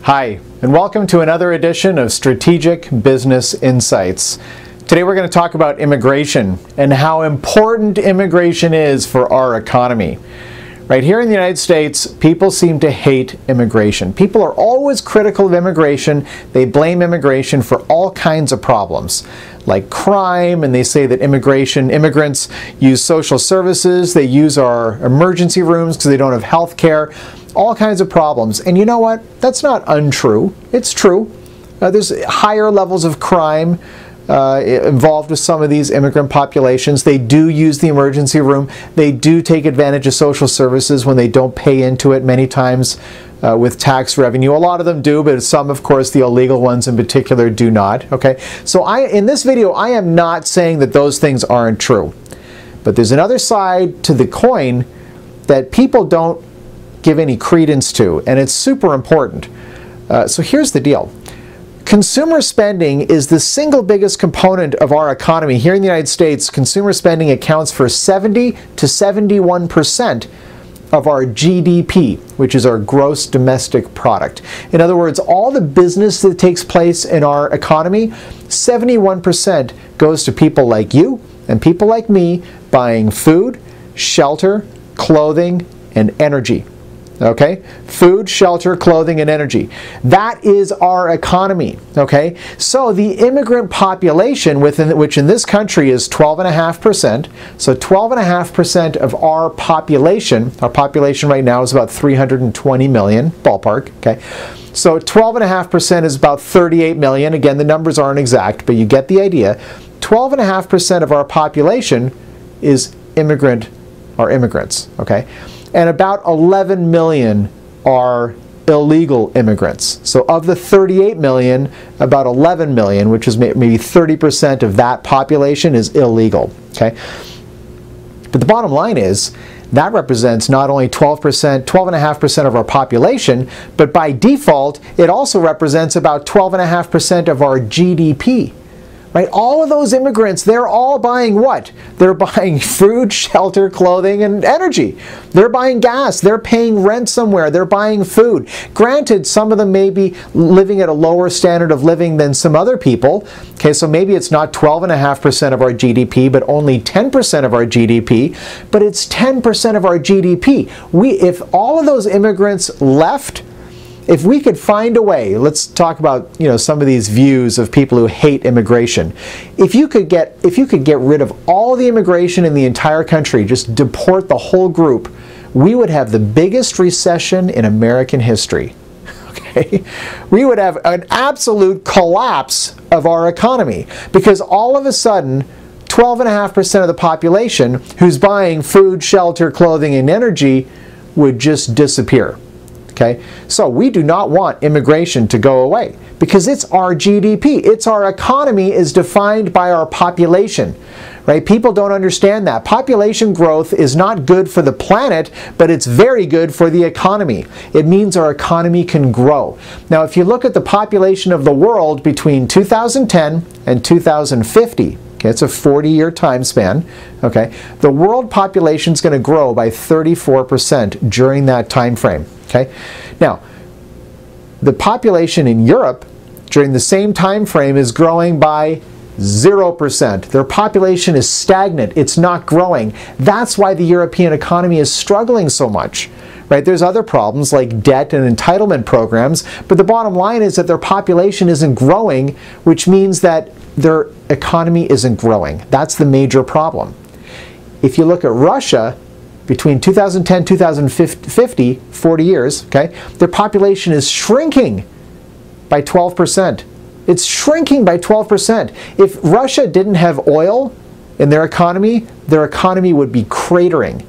Hi, and welcome to another edition of Strategic Business Insights. Today we're going to talk about immigration and how important immigration is for our economy. Right here in the United States, people seem to hate immigration. People are always critical of immigration. They blame immigration for all kinds of problems, like crime, and they say that immigrants use social services, they use our emergency rooms because they don't have health care, all kinds of problems. And you know what? That's not untrue. It's true. There's higher levels of crime involved with some of these immigrant populations. They do use the emergency room. They do take advantage of social services when they don't pay into it many times with tax revenue. A lot of them do, but some, of course, the illegal ones in particular, do not. Okay, so in this video, I am not saying that those things aren't true. But there's another side to the coin that people don't give any credence to, and it's super important. So here's the deal. Consumer spending is the single biggest component of our economy. Here in the United States, consumer spending accounts for 70 to 71% of our GDP, which is our gross domestic product. In other words, all the business that takes place in our economy, 71% goes to people like you and people like me buying food, shelter, clothing, and energy. Okay? Food, shelter, clothing, and energy. That is our economy. Okay? So the immigrant population, which in this country is 12.5%, so 12.5% of our population right now is about 320 million, ballpark. Okay? So 12.5% is about 38 million. Again, the numbers aren't exact, but you get the idea. 12.5% of our population is immigrants. Okay? And about 11 million are illegal immigrants. So of the 38 million, about 11 million, which is maybe 30% of that population, is illegal. Okay? But the bottom line is, that represents not only 12.5% of our population, but by default, it also represents about 12.5% of our GDP. Right? All of those immigrants, they're all buying what? They're buying food, shelter, clothing, and energy. They're buying gas. They're paying rent somewhere. They're buying food. Granted, some of them may be living at a lower standard of living than some other people. Okay, so maybe it's not 12.5% of our GDP, but only 10% of our GDP. But it's 10% of our GDP. If all of those immigrants left, if we could find a way, let's talk about some of these views of people who hate immigration. If you could get rid of all the immigration in the entire country, just deport the whole group, we would have the biggest recession in American history. Okay? We would have an absolute collapse of our economy because all of a sudden 12.5% of the population who's buying food, shelter, clothing, and energy would just disappear. Okay? So we do not want immigration to go away because it's our GDP. It's our economy is defined by our population. Right? People don't understand that. Population growth is not good for the planet, but it's very good for the economy. It means our economy can grow. Now, if you look at the population of the world between 2010 and 2050, okay, it's a 40-year time span, okay, the world population is going to grow by 34% during that time frame. Okay? Now, the population in Europe during the same time frame is growing by 0%. Their population is stagnant. It's not growing. That's why the European economy is struggling so much. Right? There's other problems like debt and entitlement programs, but the bottom line is that their population isn't growing, which means that their economy isn't growing. That's the major problem. If you look at Russia, between 2010 and 2050, 40 years, okay, their population is shrinking by 12%. It's shrinking by 12%. If Russia didn't have oil in their economy would be cratering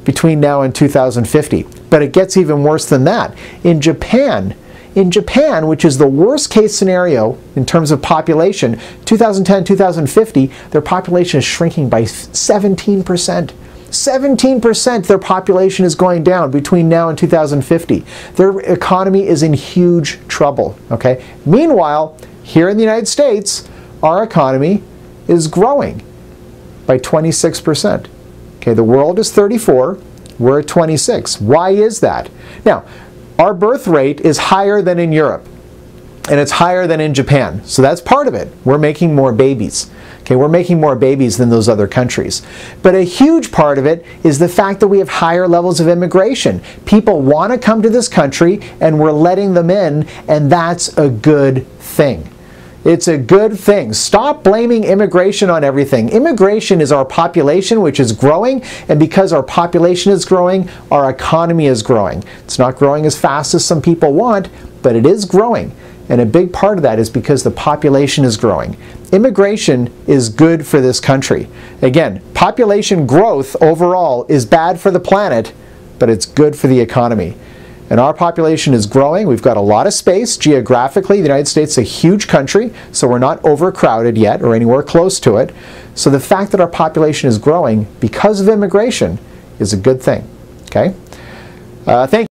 between now and 2050. But it gets even worse than that. In Japan, which is the worst case scenario in terms of population, 2010, 2050, their population is shrinking by 17%. 17% their population is going down between now and 2050. Their economy is in huge trouble. Okay? Meanwhile, here in the United States, our economy is growing by 26%. Okay, the world is 34, we're at 26. Why is that? Now, our birth rate is higher than in Europe, and it's higher than in Japan. So that's part of it. We're making more babies. Okay, we're making more babies than those other countries. But a huge part of it is the fact that we have higher levels of immigration. People want to come to this country, and we're letting them in, and that's a good thing. It's a good thing. Stop blaming immigration on everything. Immigration is our population, which is growing, and because our population is growing, our economy is growing. It's not growing as fast as some people want, but it is growing. And a big part of that is because the population is growing. Immigration is good for this country. Again, population growth overall is bad for the planet, but it's good for the economy. And our population is growing. We've got a lot of space geographically. The United States is a huge country, so we're not overcrowded yet or anywhere close to it. So the fact that our population is growing because of immigration is a good thing. Okay? Thank you.